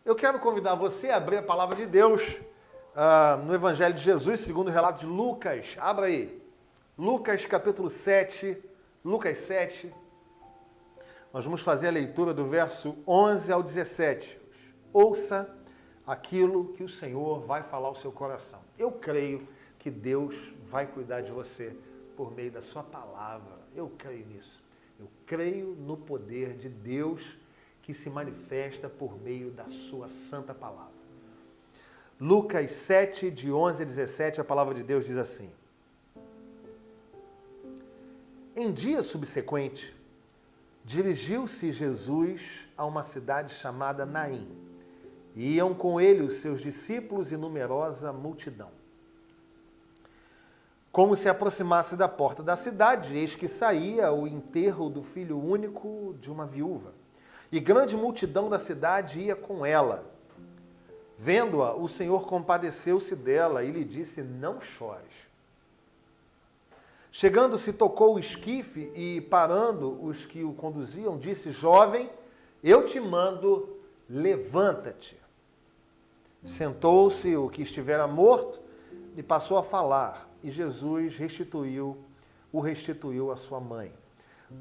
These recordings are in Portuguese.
Eu quero convidar você a abrir a palavra de Deus no Evangelho de Jesus, segundo o relato de Lucas. Abra aí. Lucas capítulo 7, Lucas 7. Nós vamos fazer a leitura do verso 11 ao 17. Ouça aquilo que o Senhor vai falar ao seu coração. Eu creio que Deus vai cuidar de você por meio da sua palavra. Eu creio nisso. Eu creio no poder de Deus que se manifesta por meio da sua santa palavra. Lucas 7, de 11 a 17, a palavra de Deus diz assim: Em dia subsequente, dirigiu-se Jesus a uma cidade chamada Naim. E iam com ele os seus discípulos e numerosa multidão. Como se aproximasse da porta da cidade, eis que saía o enterro do filho único de uma viúva. E grande multidão da cidade ia com ela. Vendo-a, o Senhor compadeceu-se dela e lhe disse: Não chores. Chegando-se, tocou o esquife e, parando os que o conduziam, disse: Jovem, eu te mando, levanta-te. Sentou-se o que estivera morto e passou a falar, e Jesus o restituiu à sua mãe.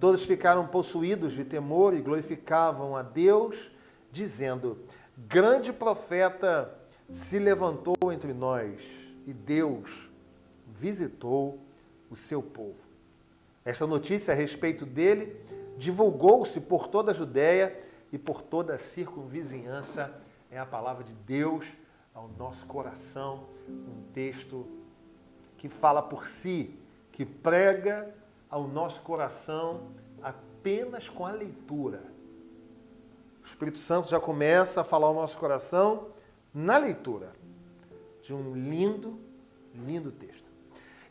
Todos ficaram possuídos de temor e glorificavam a Deus, dizendo: Grande profeta se levantou entre nós, e Deus visitou o seu povo. Esta notícia a respeito dele divulgou-se por toda a Judéia e por toda a circunvizinhança. É a palavra de Deus ao nosso coração, um texto que fala por si, que prega ao nosso coração apenas com a leitura. O Espírito Santo já começa a falar ao nosso coração na leitura de um lindo, lindo texto.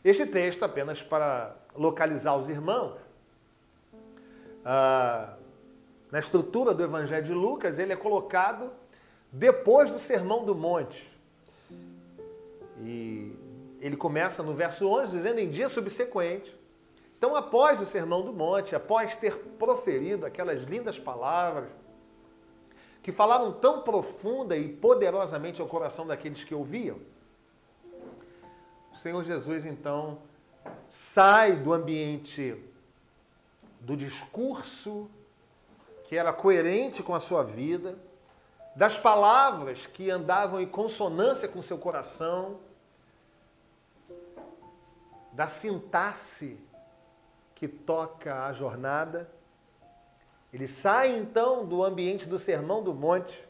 Este texto, apenas para localizar os irmãos, na estrutura do Evangelho de Lucas, ele é colocado depois do Sermão do Monte. E ele começa no verso 11, dizendo: em dia subsequente. Então, após o Sermão do Monte, após ter proferido aquelas lindas palavras que falaram tão profunda e poderosamente ao coração daqueles que ouviam, o Senhor Jesus, então, sai do ambiente do discurso que era coerente com a sua vida, das palavras que andavam em consonância com o seu coração, da sintaxe que toca a jornada. Ele sai, então, do ambiente do Sermão do Monte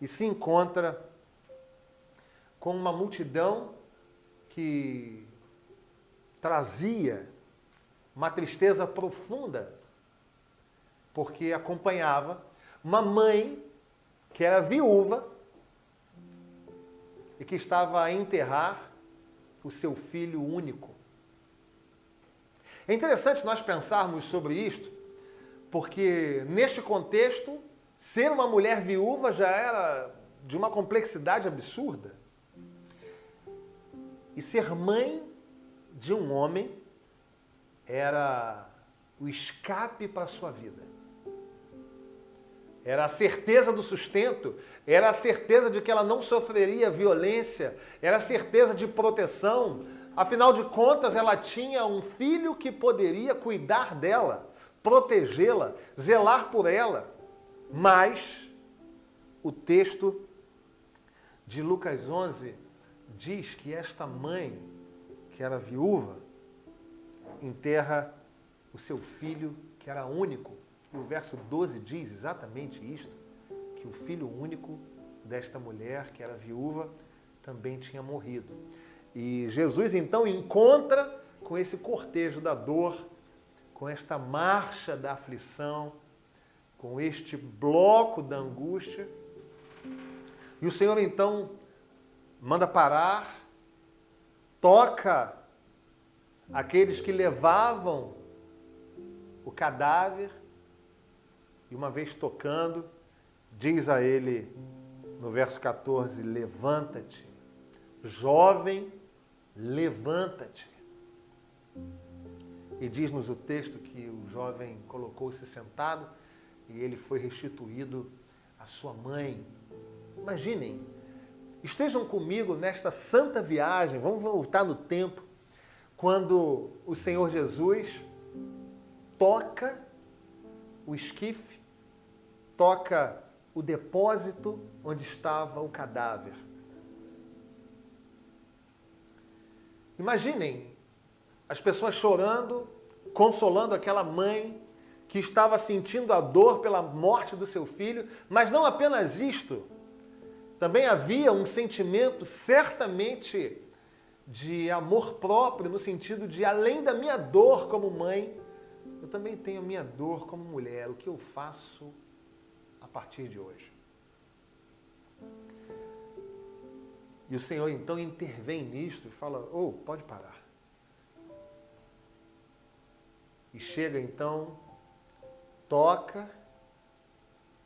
e se encontra com uma multidão que trazia uma tristeza profunda, porque acompanhava uma mãe que era viúva e que estava a enterrar o seu filho único. É interessante nós pensarmos sobre isto, porque neste contexto, ser uma mulher viúva já era de uma complexidade absurda. E ser mãe de um homem era o escape para a sua vida. Era a certeza do sustento, era a certeza de que ela não sofreria violência, era a certeza de proteção. Afinal de contas, ela tinha um filho que poderia cuidar dela, protegê-la, zelar por ela. Mas o texto de Lucas 11 diz que esta mãe, que era viúva, enterra o seu filho, que era único. E o verso 12 diz exatamente isto, que o filho único desta mulher, que era viúva, também tinha morrido. E Jesus, então, encontra com esse cortejo da dor, com esta marcha da aflição, com este bloco da angústia. E o Senhor, então, manda parar, toca aqueles que levavam o cadáver, e uma vez tocando, diz a ele, no verso 14, levanta-te, jovem, levanta-te. E diz-nos o texto que o jovem colocou-se sentado e ele foi restituído à sua mãe. Imaginem, estejam comigo nesta santa viagem, vamos voltar no tempo, quando o Senhor Jesus toca o esquife, toca o depósito onde estava o cadáver. Imaginem as pessoas chorando, consolando aquela mãe que estava sentindo a dor pela morte do seu filho, mas não apenas isto, também havia um sentimento certamente de amor próprio, no sentido de, além da minha dor como mãe, eu também tenho a minha dor como mulher, o que eu faço a partir de hoje. E o Senhor então intervém nisto e fala, pode parar. E chega então, toca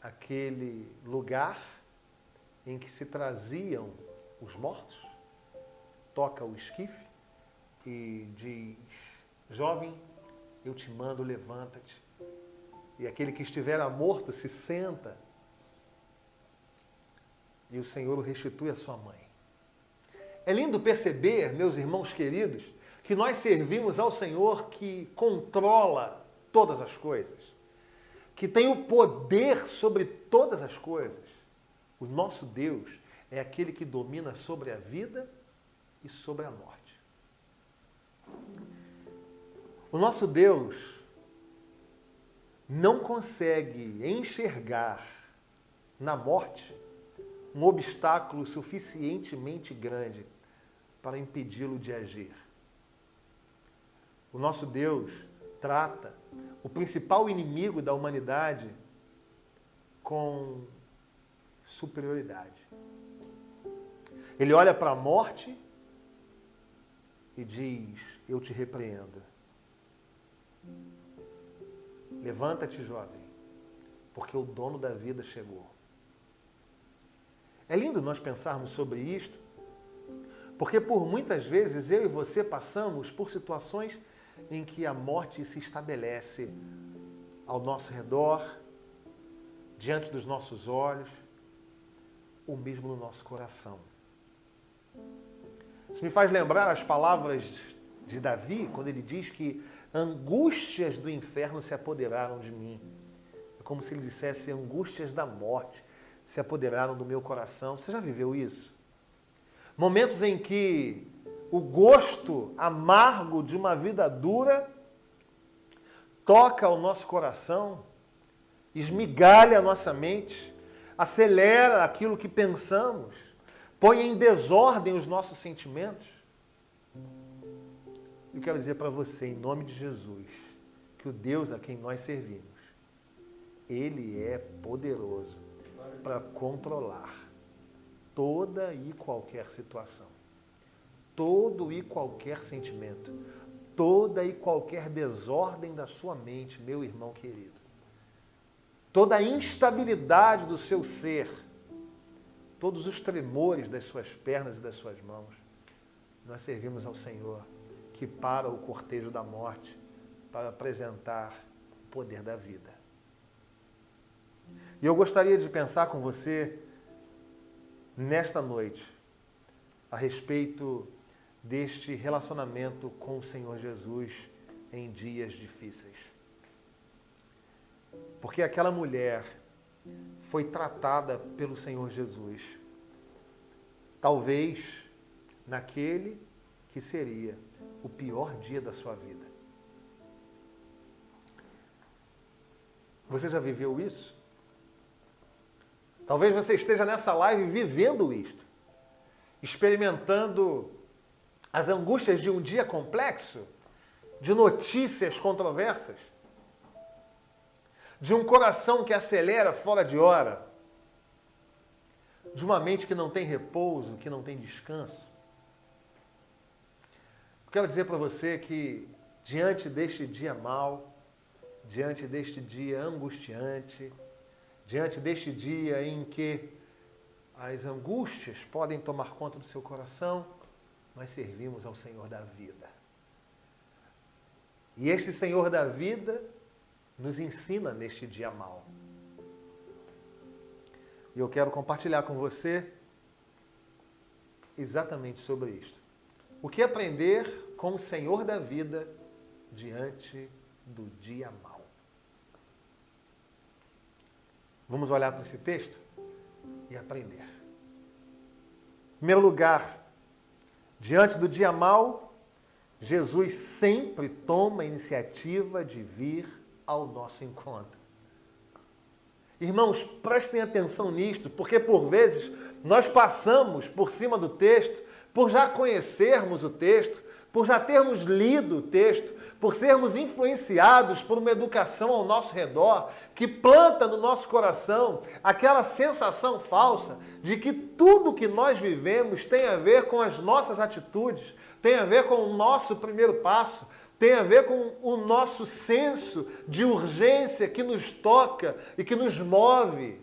aquele lugar em que se traziam os mortos, toca o esquife e diz, jovem, eu te mando, levanta-te. E aquele que estivera morto se senta e o Senhor o restitui à sua mãe. É lindo perceber, meus irmãos queridos, que nós servimos ao Senhor que controla todas as coisas, que tem o poder sobre todas as coisas. O nosso Deus é aquele que domina sobre a vida e sobre a morte. O nosso Deus não consegue enxergar na morte um obstáculo suficientemente grande para impedi-lo de agir. O nosso Deus trata o principal inimigo da humanidade com superioridade. Ele olha para a morte e diz, eu te repreendo. Levanta-te, jovem, porque o dono da vida chegou. É lindo nós pensarmos sobre isto, porque por muitas vezes eu e você passamos por situações em que a morte se estabelece ao nosso redor, diante dos nossos olhos, ou mesmo no nosso coração. Isso me faz lembrar as palavras de Davi, quando ele diz que angústias do inferno se apoderaram de mim. É como se ele dissesse, angústias da morte se apoderaram do meu coração. Você já viveu isso? Momentos em que o gosto amargo de uma vida dura toca o nosso coração, esmigalha a nossa mente, acelera aquilo que pensamos, põe em desordem os nossos sentimentos. Eu quero dizer para você, em nome de Jesus, que o Deus a quem nós servimos, Ele é poderoso para controlar toda e qualquer situação, todo e qualquer sentimento, toda e qualquer desordem da sua mente, meu irmão querido. Toda a instabilidade do seu ser, todos os tremores das suas pernas e das suas mãos, nós servimos ao Senhor, que para o cortejo da morte para apresentar o poder da vida. E eu gostaria de pensar com você nesta noite a respeito deste relacionamento com o Senhor Jesus em dias difíceis. Porque aquela mulher foi tratada pelo Senhor Jesus, talvez naquele que seria o pior dia da sua vida. Você já viveu isso? Talvez você esteja nessa live vivendo isto, experimentando as angústias de um dia complexo, de notícias controversas, de um coração que acelera fora de hora, de uma mente que não tem repouso, que não tem descanso. Eu quero dizer para você que diante deste dia mau, diante deste dia angustiante, diante deste dia em que as angústias podem tomar conta do seu coração, nós servimos ao Senhor da vida. E este Senhor da vida nos ensina neste dia mau. E eu quero compartilhar com você exatamente sobre isto. O que aprender com o Senhor da vida diante do dia mau? Vamos olhar para esse texto e aprender. Em primeiro lugar, diante do dia mau, Jesus sempre toma a iniciativa de vir ao nosso encontro. Irmãos, prestem atenção nisto, porque por vezes nós passamos por cima do texto, por já conhecermos o texto, por já termos lido o texto, por sermos influenciados por uma educação ao nosso redor, que planta no nosso coração aquela sensação falsa de que tudo que nós vivemos tem a ver com as nossas atitudes, tem a ver com o nosso primeiro passo, tem a ver com o nosso senso de urgência que nos toca e que nos move.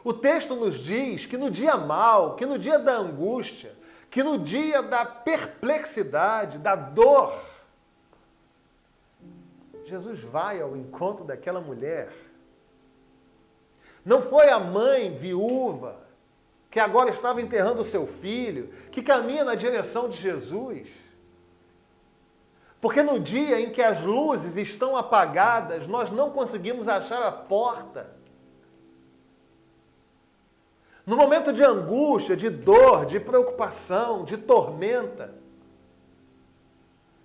O texto nos diz que no dia mau, que no dia da angústia, que no dia da perplexidade, da dor, Jesus vai ao encontro daquela mulher. Não foi a mãe viúva, que agora estava enterrando o seu filho, que caminha na direção de Jesus. Porque no dia em que as luzes estão apagadas, nós não conseguimos achar a porta. No momento de angústia, de dor, de preocupação, de tormenta,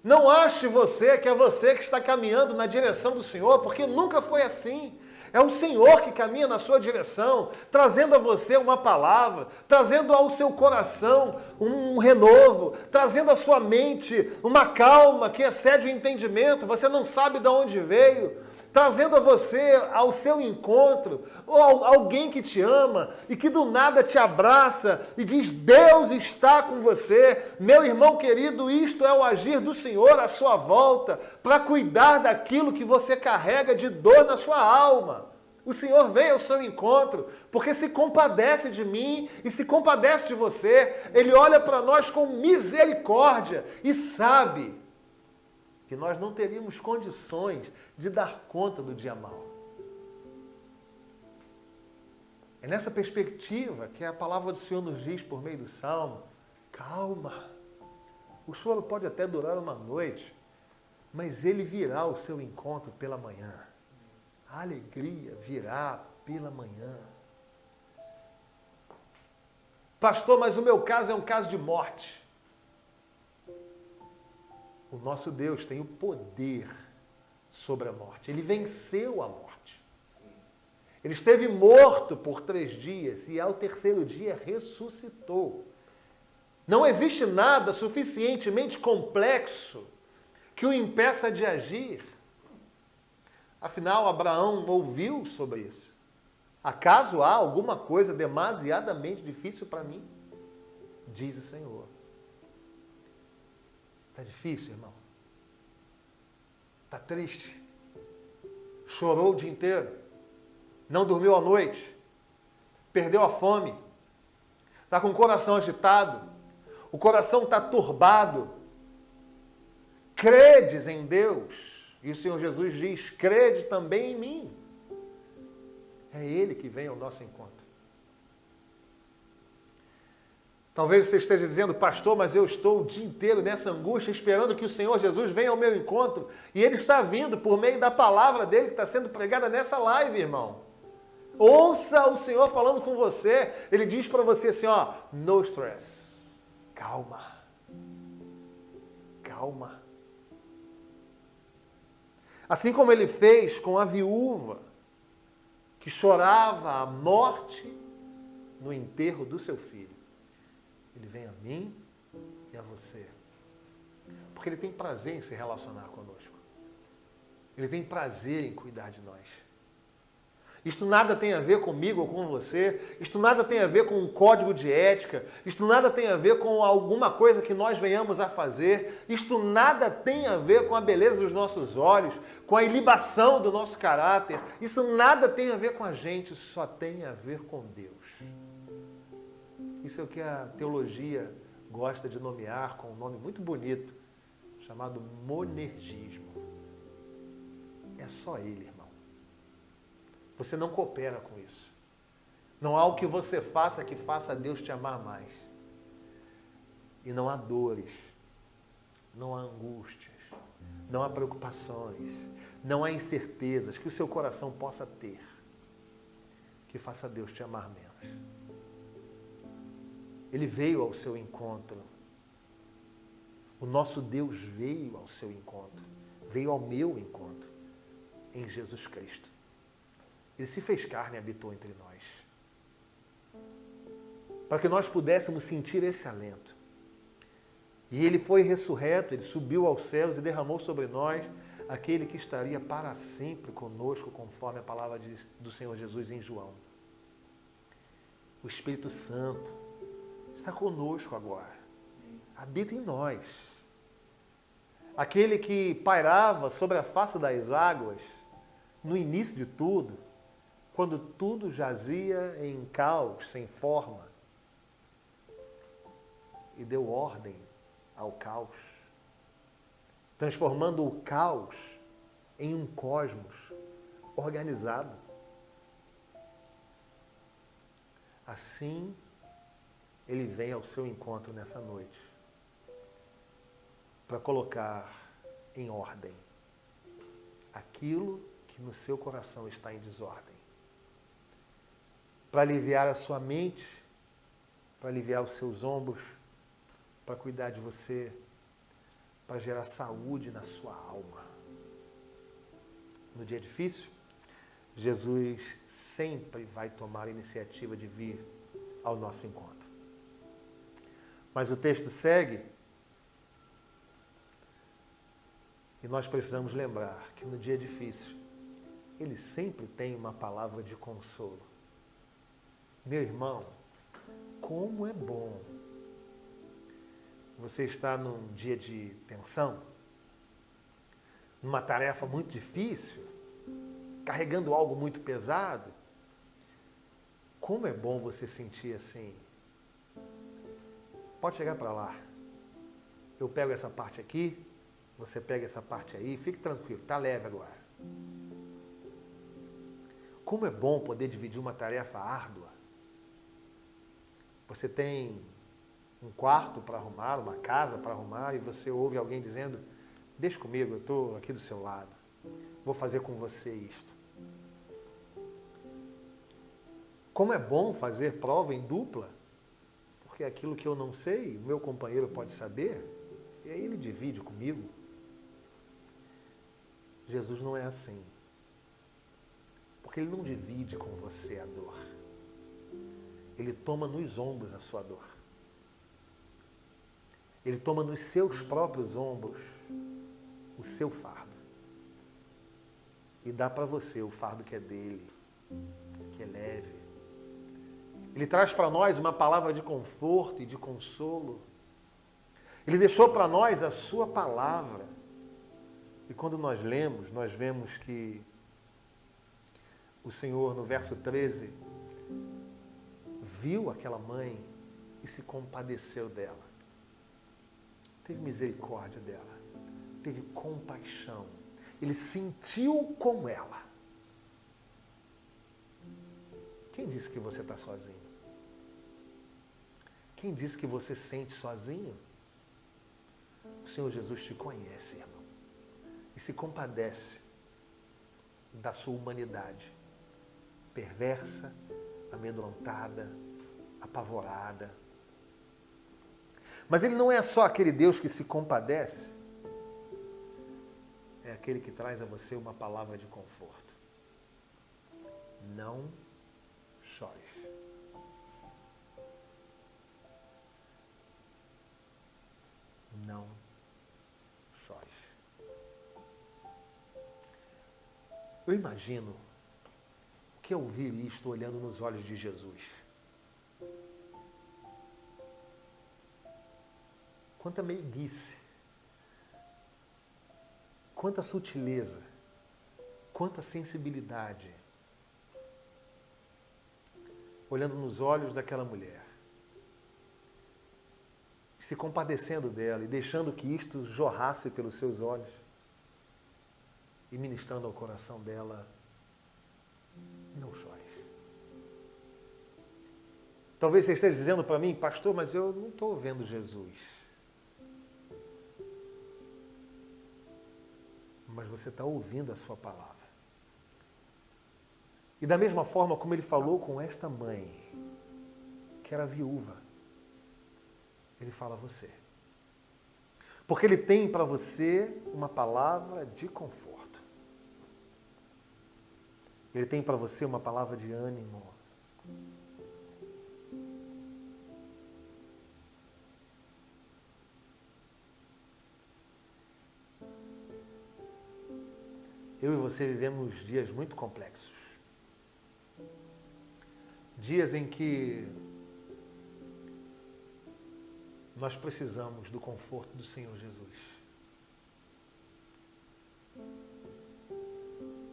não ache você que é você que está caminhando na direção do Senhor, porque nunca foi assim. É o Senhor que caminha na sua direção, trazendo a você uma palavra, trazendo ao seu coração um renovo, trazendo à sua mente uma calma que excede o entendimento, você não sabe de onde veio, trazendo a você, ao seu encontro, alguém que te ama e que do nada te abraça e diz: Deus está com você. Meu irmão querido, isto é o agir do Senhor à sua volta para cuidar daquilo que você carrega de dor na sua alma. O Senhor vem ao seu encontro porque se compadece de mim e se compadece de você. Ele olha para nós com misericórdia e sabe que nós não teríamos condições de dar conta do dia mau. É nessa perspectiva que a palavra do Senhor nos diz por meio do Salmo: calma, o choro pode até durar uma noite, mas ele virá ao seu encontro pela manhã. A alegria virá pela manhã. Pastor, mas o meu caso é um caso de morte. O nosso Deus tem o poder sobre a morte. Ele venceu a morte. Ele esteve morto por 3 dias e ao terceiro dia ressuscitou. Não existe nada suficientemente complexo que o impeça de agir. Afinal, Abraão ouviu sobre isso. Acaso há alguma coisa demasiadamente difícil para mim? Diz o Senhor. Está difícil, irmão? Está triste? Chorou o dia inteiro? Não dormiu à noite? Perdeu a fome? Está com o coração agitado? O coração está turbado? Credes em Deus? E o Senhor Jesus diz: crede também em mim. É Ele que vem ao nosso encontro. Talvez você esteja dizendo: pastor, mas eu estou o dia inteiro nessa angústia, esperando que o Senhor Jesus venha ao meu encontro. E Ele está vindo por meio da palavra dEle que está sendo pregada nessa live, irmão. Ouça o Senhor falando com você. Ele diz para você assim, ó: no stress. Calma. Calma. Assim como Ele fez com a viúva, que chorava a morte no enterro do seu filho. Ele vem a mim e a você. Porque Ele tem prazer em se relacionar conosco. Ele tem prazer em cuidar de nós. Isto nada tem a ver comigo ou com você. Isto nada tem a ver com um código de ética. Isto nada tem a ver com alguma coisa que nós venhamos a fazer. Isto nada tem a ver com a beleza dos nossos olhos, com a ilibação do nosso caráter. Isso nada tem a ver com a gente, só tem a ver com Deus. Isso é o que a teologia gosta de nomear com um nome muito bonito, chamado monergismo. É só Ele, irmão. Você não coopera com isso. Não há o que você faça que faça Deus te amar mais. E não há dores, não há angústias, não há preocupações, não há incertezas que o seu coração possa ter que faça Deus te amar menos. Ele veio ao seu encontro. O nosso Deus veio ao seu encontro. Veio ao meu encontro em Jesus Cristo. Ele se fez carne e habitou entre nós. Para que nós pudéssemos sentir esse alento. E ele foi ressurreto, ele subiu aos céus e derramou sobre nós aquele que estaria para sempre conosco, conforme a palavra do Senhor Jesus em João. O Espírito Santo está conosco agora. Habita em nós. Aquele que pairava sobre a face das águas, no início de tudo, quando tudo jazia em caos, sem forma, e deu ordem ao caos, transformando o caos em um cosmos organizado. Assim, ele vem ao seu encontro nessa noite para colocar em ordem aquilo que no seu coração está em desordem, para aliviar a sua mente, para aliviar os seus ombros, para cuidar de você, para gerar saúde na sua alma. No dia difícil, Jesus sempre vai tomar a iniciativa de vir ao nosso encontro. Mas o texto segue e nós precisamos lembrar que no dia difícil, Ele sempre tem uma palavra de consolo. Meu irmão, como é bom você estar num dia de tensão, numa tarefa muito difícil, carregando algo muito pesado. Como é bom você sentir assim. Pode chegar para lá. Eu pego essa parte aqui, você pega essa parte aí, fique tranquilo, tá leve agora. Como é bom poder dividir uma tarefa árdua. Você tem um quarto para arrumar, uma casa para arrumar, e você ouve alguém dizendo, deixa comigo, eu estou aqui do seu lado, vou fazer com você isto. Como é bom fazer prova em dupla, porque aquilo que eu não sei, o meu companheiro pode saber, e aí ele divide comigo. Jesus não é assim, porque ele não divide com você a dor. Ele toma nos ombros a sua dor. Ele toma nos seus próprios ombros o seu fardo. E dá para você o fardo que é dele, que é leve. Ele traz para nós uma palavra de conforto e de consolo. Ele deixou para nós a sua palavra. E quando nós lemos, nós vemos que o Senhor, no verso 13, viu aquela mãe e se compadeceu dela. Teve misericórdia dela. Teve compaixão. Ele sentiu com ela. Quem disse que você está sozinho? Quem disse que você sente sozinho? O Senhor Jesus te conhece, irmão. E se compadece da sua humanidade. Perversa, amedrontada, apavorada. Mas Ele não é só aquele Deus que se compadece. É aquele que traz a você uma palavra de conforto. Não chores. Não chores. Eu imagino o que é ouvir isto olhando nos olhos de Jesus. Quanta meiguice, quanta sutileza, quanta sensibilidade. Olhando nos olhos daquela mulher, se compadecendo dela e deixando que isto jorrasse pelos seus olhos e ministrando ao coração dela, não chores. Talvez você esteja dizendo para mim, pastor, mas eu não estou vendo Jesus. Mas você está ouvindo a sua palavra. E da mesma forma como ele falou com esta mãe, que era viúva, ele fala a você. Porque ele tem para você uma palavra de conforto. Ele tem para você uma palavra de ânimo. Eu e você vivemos dias muito complexos. Dias em que nós precisamos do conforto do Senhor Jesus.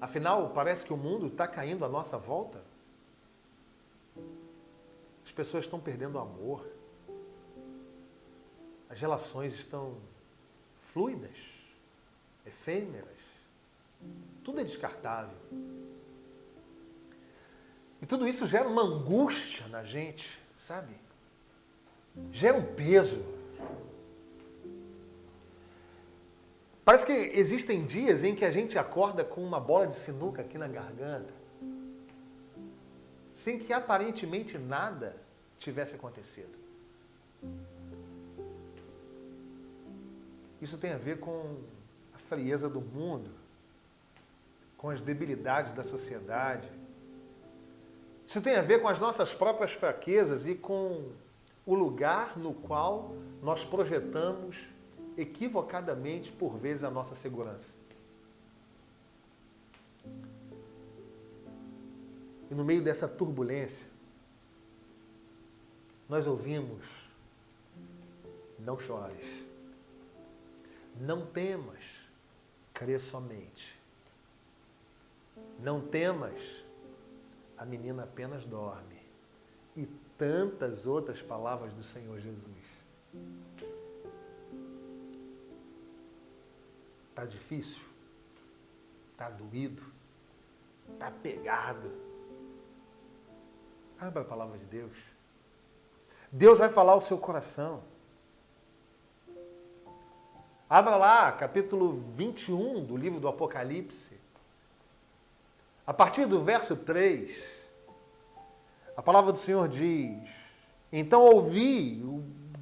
Afinal, parece que o mundo está caindo à nossa volta. As pessoas estão perdendo o amor. As relações estão fluidas, efêmeras. Tudo é descartável. E tudo isso gera uma angústia na gente, sabe? Gera um peso. Parece que existem dias em que a gente acorda com uma bola de sinuca aqui na garganta, sem que aparentemente nada tivesse acontecido. Isso tem a ver com a frieza do mundo, com as debilidades da sociedade. Isso tem a ver com as nossas próprias fraquezas e com o lugar no qual nós projetamos equivocadamente, por vezes, a nossa segurança. E no meio dessa turbulência, nós ouvimos: não chores, não temas, crê somente. Não temas, a menina apenas dorme. E tantas outras palavras do Senhor Jesus. Está difícil? Está doído? Está pegado? Abra a palavra de Deus. Deus vai falar ao seu coração. Abra lá, capítulo 21 do livro do Apocalipse. A partir do verso 3, a palavra do Senhor diz: então ouvi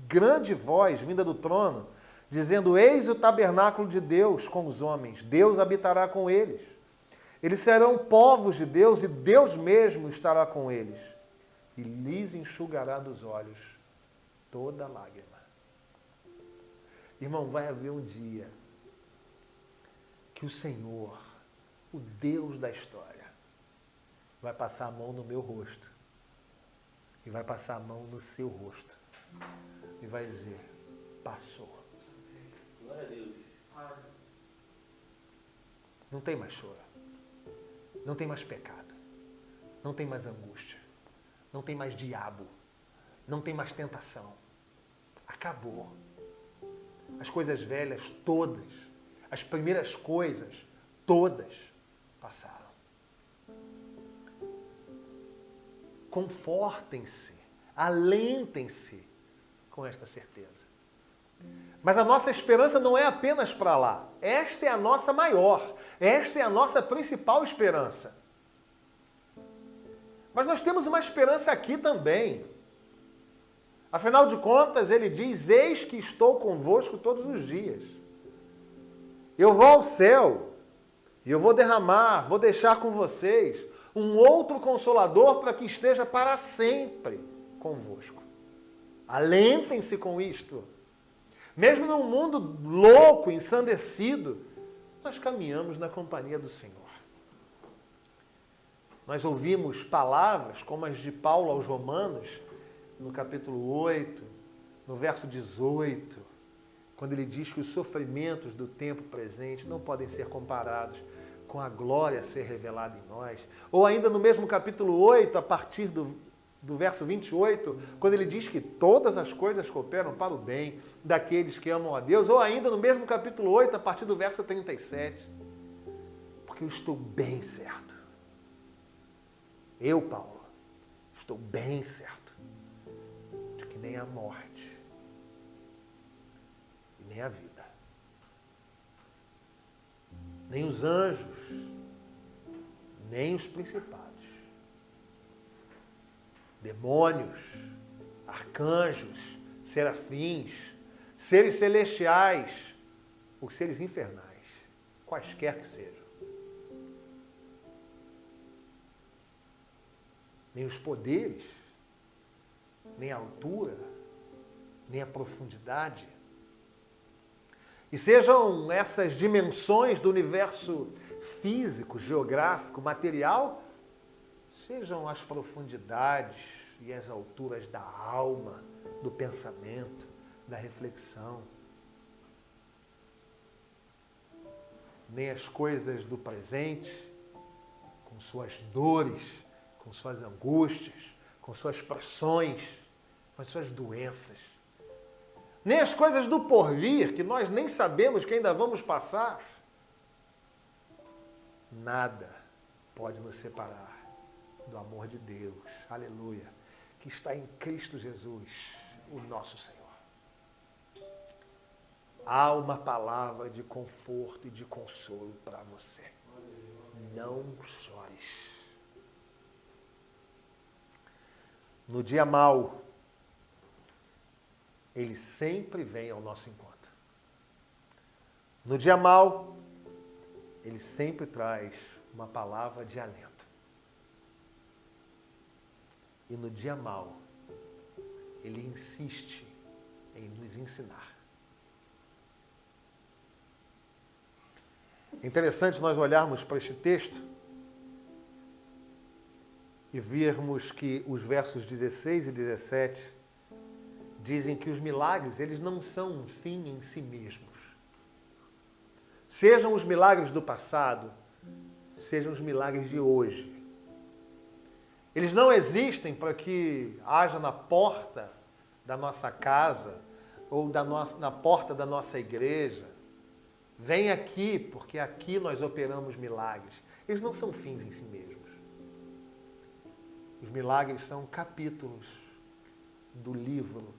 grande voz vinda do trono, dizendo: eis o tabernáculo de Deus com os homens, Deus habitará com eles. Eles serão povos de Deus e Deus mesmo estará com eles. E lhes enxugará dos olhos toda lágrima. Irmão, vai haver um dia que o Senhor, o Deus da história, vai passar a mão no meu rosto e vai passar a mão no seu rosto e vai dizer: passou. Glória a Deus. Não tem mais choro, não tem mais pecado, não tem mais angústia, não tem mais diabo, não tem mais tentação. Acabou. As coisas velhas todas, as primeiras coisas todas passaram. Confortem-se, alentem-se com esta certeza. Mas a nossa esperança não é apenas para lá. Esta é a nossa maior, esta é a nossa principal esperança. Mas nós temos uma esperança aqui também. Afinal de contas, ele diz: eis que estou convosco todos os dias. Eu vou ao céu e eu vou derramar, vou deixar com vocês um outro Consolador para que esteja para sempre convosco. Alentem-se com isto. Mesmo num mundo louco, ensandecido, nós caminhamos na companhia do Senhor. Nós ouvimos palavras como as de Paulo aos Romanos, no capítulo 8, no verso 18, quando ele diz que os sofrimentos do tempo presente não podem ser comparados com a glória a ser revelada em nós. Ou ainda no mesmo capítulo 8, a partir do verso 28, quando ele diz que todas as coisas cooperam para o bem daqueles que amam a Deus. Ou ainda no mesmo capítulo 8, a partir do verso 37, porque eu estou bem certo. Eu, Paulo, estou bem certo nem a morte, e nem a vida, nem os anjos, nem os principados, demônios, arcanjos, serafins, seres celestiais, ou seres infernais, quaisquer que sejam. Nem os poderes, nem a altura, nem a profundidade. E sejam essas dimensões do universo físico, geográfico, material, sejam as profundidades e as alturas da alma, do pensamento, da reflexão. Nem as coisas do presente, com suas dores, com suas angústias, com suas pressões, com as suas doenças. Nem as coisas do porvir, que nós nem sabemos que ainda vamos passar. Nada pode nos separar do amor de Deus, aleluia, que está em Cristo Jesus, o nosso Senhor. Há uma palavra de conforto e de consolo para você. Não chores. No dia mau, Ele sempre vem ao nosso encontro. No dia mau, Ele sempre traz uma palavra de alento. E no dia mau, Ele insiste em nos ensinar. É interessante nós olharmos para este texto e vermos que os versos 16 e 17 dizem que os milagres, eles não são um fim em si mesmos. Sejam os milagres do passado, sejam os milagres de hoje. Eles não existem para que haja na porta da nossa casa ou na porta da nossa igreja. Vem aqui, porque aqui nós operamos milagres. Eles não são fins em si mesmos. Os milagres são capítulos do livro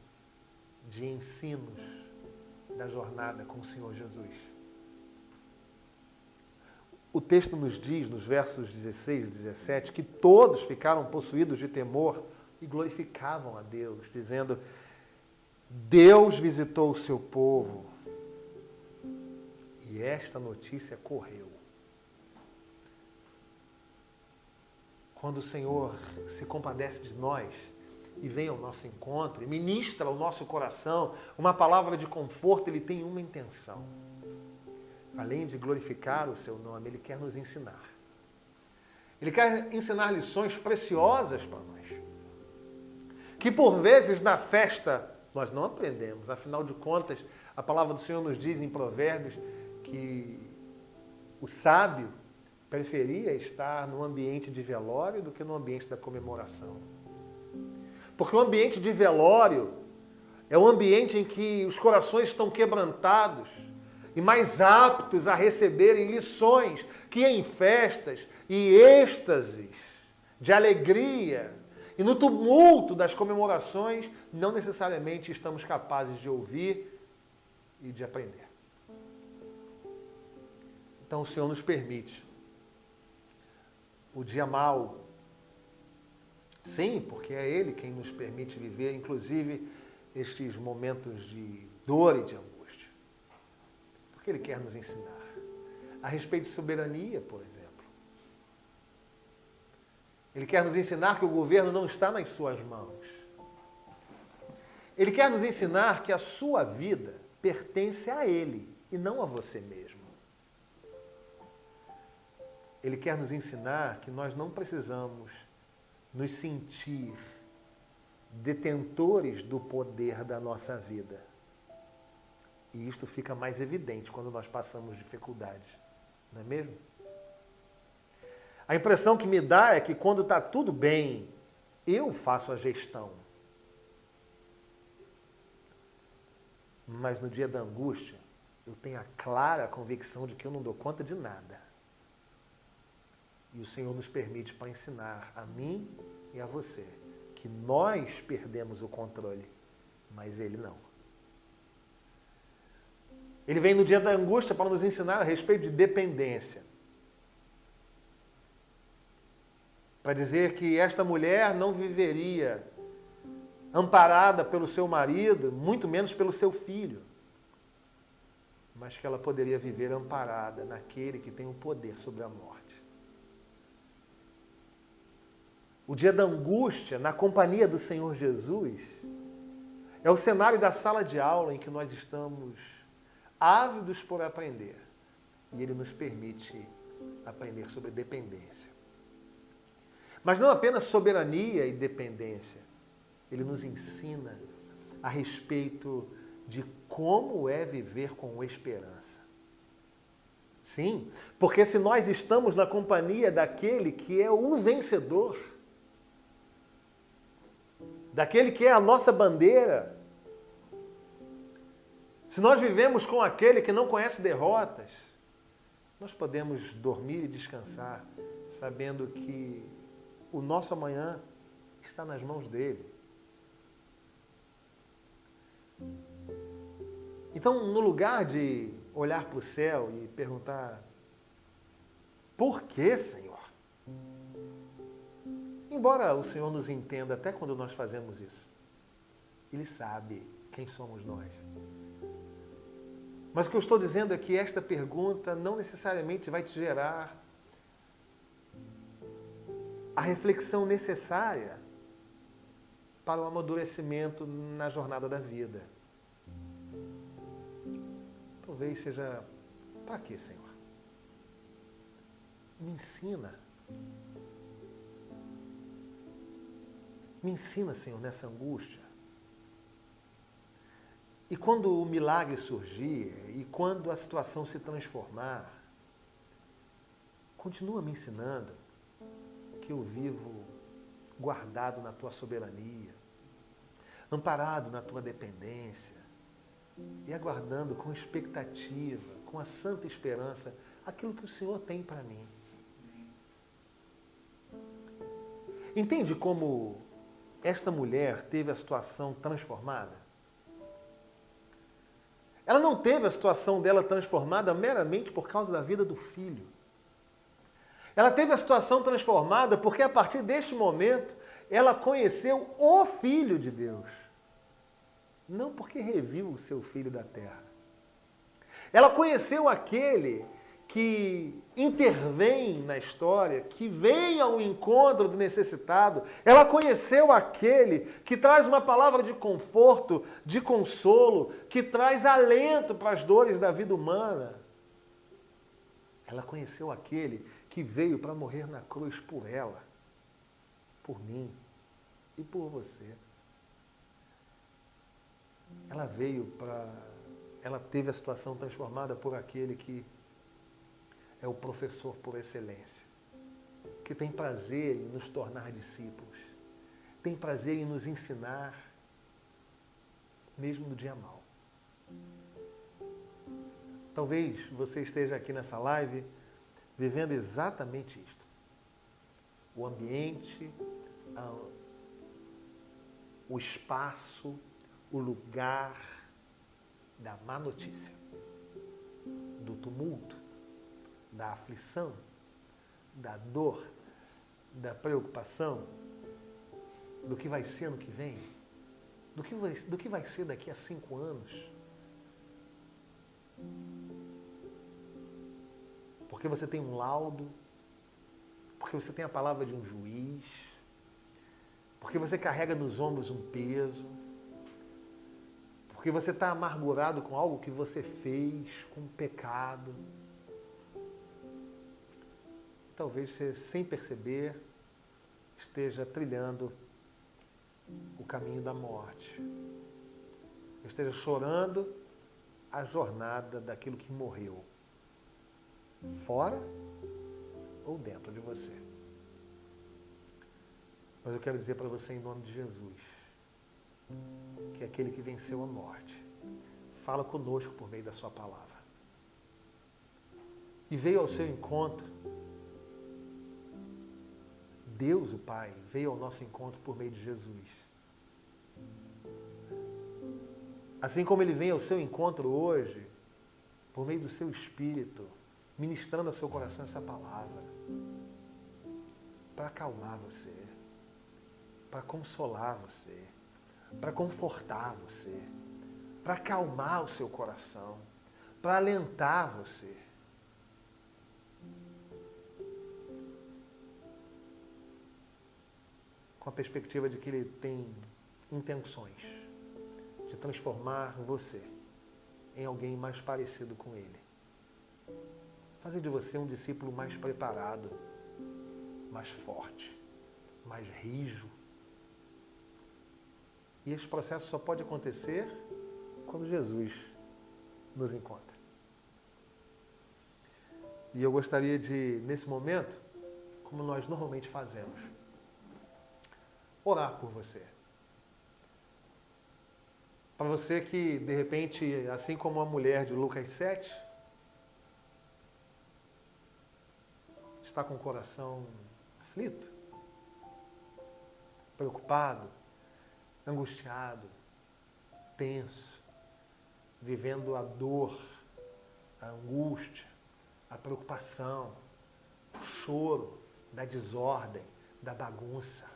de ensinos da jornada com o Senhor Jesus. O texto nos diz, nos versos 16 e 17, que todos ficaram possuídos de temor e glorificavam a Deus, dizendo: Deus visitou o seu povo. E esta notícia correu. Quando o Senhor se compadece de nós e vem ao nosso encontro e ministra ao nosso coração uma palavra de conforto, Ele tem uma intenção. Além de glorificar o seu nome, Ele quer nos ensinar. Ele quer ensinar lições preciosas para nós. Que por vezes na festa nós não aprendemos. Afinal de contas, a palavra do Senhor nos diz em Provérbios que o sábio preferia estar no ambiente de velório do que no ambiente da comemoração. Porque o ambiente de velório é um ambiente em que os corações estão quebrantados e mais aptos a receberem lições que em festas e êxtases de alegria e no tumulto das comemorações não necessariamente estamos capazes de ouvir e de aprender. Então o Senhor nos permite o dia mau. Sim, porque é Ele quem nos permite viver, inclusive, estes momentos de dor e de angústia. Porque Ele quer nos ensinar a respeito de soberania, por exemplo. Ele quer nos ensinar que o governo não está nas suas mãos. Ele quer nos ensinar que a sua vida pertence a Ele e não a você mesmo. Ele quer nos ensinar que nós não precisamos nos sentir detentores do poder da nossa vida. E isto fica mais evidente quando nós passamos dificuldades, não é mesmo? A impressão que me dá é que quando está tudo bem, eu faço a gestão. Mas no dia da angústia, eu tenho a clara convicção de que eu não dou conta de nada. E o Senhor nos permite para ensinar a mim e a você que nós perdemos o controle Mas ele não. Ele vem no dia da angústia para nos ensinar a respeito de dependência. Para dizer que esta mulher não viveria amparada pelo seu marido, muito menos pelo seu filho, mas que ela poderia viver amparada naquele que tem o poder sobre a morte. O dia da angústia, na companhia do Senhor Jesus, é o cenário da sala de aula em que nós estamos ávidos por aprender. E Ele nos permite aprender sobre dependência. Mas não apenas soberania e dependência. Ele nos ensina a respeito de como é viver com esperança. Sim, porque se nós estamos na companhia daquele que é o vencedor, daquele que é a nossa bandeira, se nós vivemos com aquele que não conhece derrotas, nós podemos dormir e descansar, sabendo que o nosso amanhã está nas mãos dele. Então, no lugar de olhar para o céu e perguntar, por que, Senhor? Embora o Senhor nos entenda até quando nós fazemos isso, Ele sabe quem somos nós. Mas o que eu estou dizendo é que esta pergunta não necessariamente vai te gerar a reflexão necessária para o amadurecimento na jornada da vida. Talvez seja, para quê, Senhor? Me ensina. Me ensina, Senhor, nessa angústia. E quando o milagre surgir, e quando a situação se transformar, continua me ensinando que eu vivo guardado na Tua soberania, amparado na Tua dependência, e aguardando com expectativa, com a santa esperança, aquilo que o Senhor tem para mim. Entende como esta mulher teve a situação transformada? Ela não teve a situação dela transformada meramente por causa da vida do filho. Ela teve a situação transformada porque a partir deste momento ela conheceu o Filho de Deus. Não porque reviu o seu filho da terra. Ela conheceu aquele que intervém na história, que vem ao encontro do necessitado. Ela conheceu aquele que traz uma palavra de conforto, de consolo, que traz alento para as dores da vida humana. Ela conheceu aquele que veio para morrer na cruz por ela, por mim e por você. Ela teve a situação transformada por aquele que é o professor por excelência, que tem prazer em nos tornar discípulos, tem prazer em nos ensinar, mesmo no dia mau. Talvez você esteja aqui nessa live vivendo exatamente isto. O ambiente, o espaço, o lugar da má notícia, do tumulto, da aflição, da dor, da preocupação, do que vai ser ano que vem, do que vai ser daqui a 5 anos. Porque você tem um laudo, porque você tem a palavra de um juiz, porque você carrega nos ombros um peso, porque você está amargurado com algo que você fez, com um pecado. Talvez você, sem perceber, esteja trilhando o caminho da morte. Esteja chorando a jornada daquilo que morreu, fora ou dentro de você. Mas eu quero dizer para você, em nome de Jesus, que é aquele que venceu a morte fala conosco por meio da sua palavra. E veio ao seu encontro. Deus, o Pai, veio ao nosso encontro por meio de Jesus. Assim como Ele vem ao seu encontro hoje, por meio do seu Espírito, ministrando ao seu coração essa palavra, para acalmar você, para consolar você, para confortar você, para acalmar o seu coração, para alentar você. Com a perspectiva de que Ele tem intenções de transformar você em alguém mais parecido com Ele. Fazer de você um discípulo mais preparado, mais forte, mais rijo. E esse processo só pode acontecer quando Jesus nos encontra. E eu gostaria de, nesse momento, como nós normalmente fazemos, orar por você. Para você que, de repente, assim como a mulher de Lucas 7, está com o coração aflito, preocupado, angustiado, tenso, vivendo a dor, a angústia, a preocupação, o choro da desordem, da bagunça.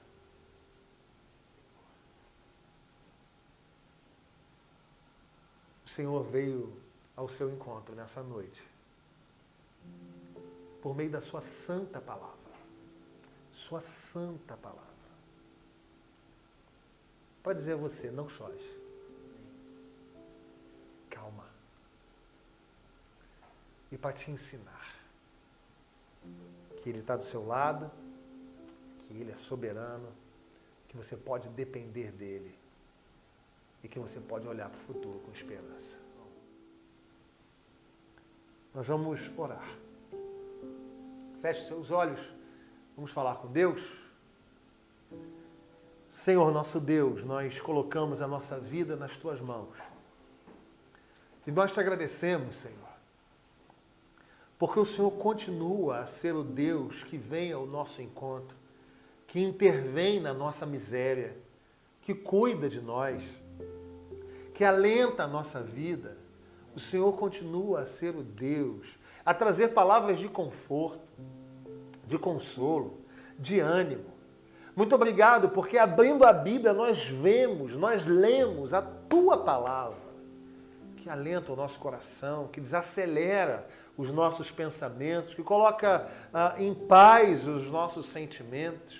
O Senhor veio ao seu encontro nessa noite, por meio da sua santa palavra. Sua santa palavra. Para dizer a você, não chore. Calma. E para te ensinar que Ele está do seu lado, que Ele é soberano, que você pode depender dEle e que você pode olhar para o futuro com esperança. Nós vamos orar. Feche seus olhos, vamos falar com Deus. Senhor nosso Deus, nós colocamos a nossa vida nas Tuas mãos. E nós te agradecemos, Senhor, porque o Senhor continua a ser o Deus que vem ao nosso encontro, que intervém na nossa miséria, que cuida de nós, que alenta a nossa vida. O Senhor continua a ser o Deus, a trazer palavras de conforto, de consolo, de ânimo. Muito obrigado, porque abrindo a Bíblia nós vemos, nós lemos a Tua palavra, que alenta o nosso coração, que desacelera os nossos pensamentos, que coloca em paz os nossos sentimentos,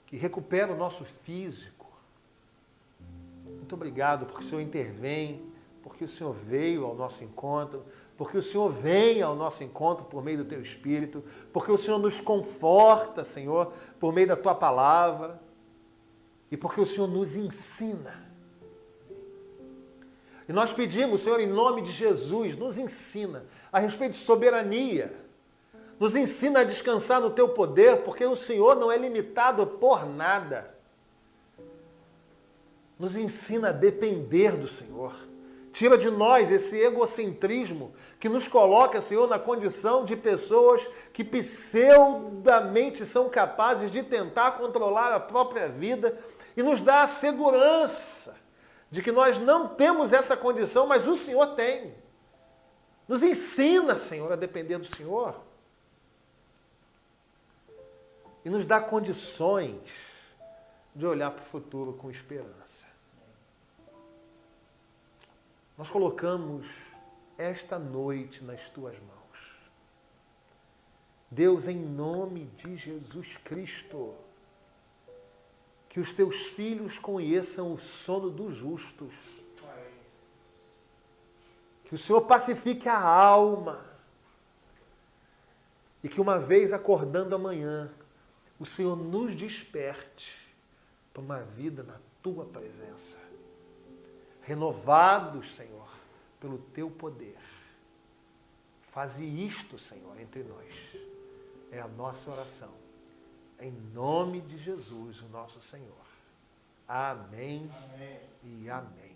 que recupera o nosso físico. Muito obrigado, porque o Senhor intervém, porque o Senhor veio ao nosso encontro, porque o Senhor vem ao nosso encontro por meio do Teu Espírito, porque o Senhor nos conforta, Senhor, por meio da Tua palavra, e porque o Senhor nos ensina. E nós pedimos, Senhor, em nome de Jesus, nos ensina a respeito de soberania, nos ensina a descansar no Teu poder, porque o Senhor não é limitado por nada. Nos ensina a depender do Senhor. Tira de nós esse egocentrismo que nos coloca, Senhor, na condição de pessoas que pseudamente são capazes de tentar controlar a própria vida e nos dá a segurança de que nós não temos essa condição, mas o Senhor tem. Nos ensina, Senhor, a depender do Senhor. E nos dá condições de olhar para o futuro com esperança. Nós colocamos esta noite nas Tuas mãos. Deus, em nome de Jesus Cristo, que os Teus filhos conheçam o sono dos justos. Que o Senhor pacifique a alma. E que uma vez acordando amanhã, o Senhor nos desperte para uma vida na Tua presença. Renovados, Senhor, pelo Teu poder. Faze isto, Senhor, entre nós. É a nossa oração. Em nome de Jesus, o nosso Senhor. Amém, amém. E amém.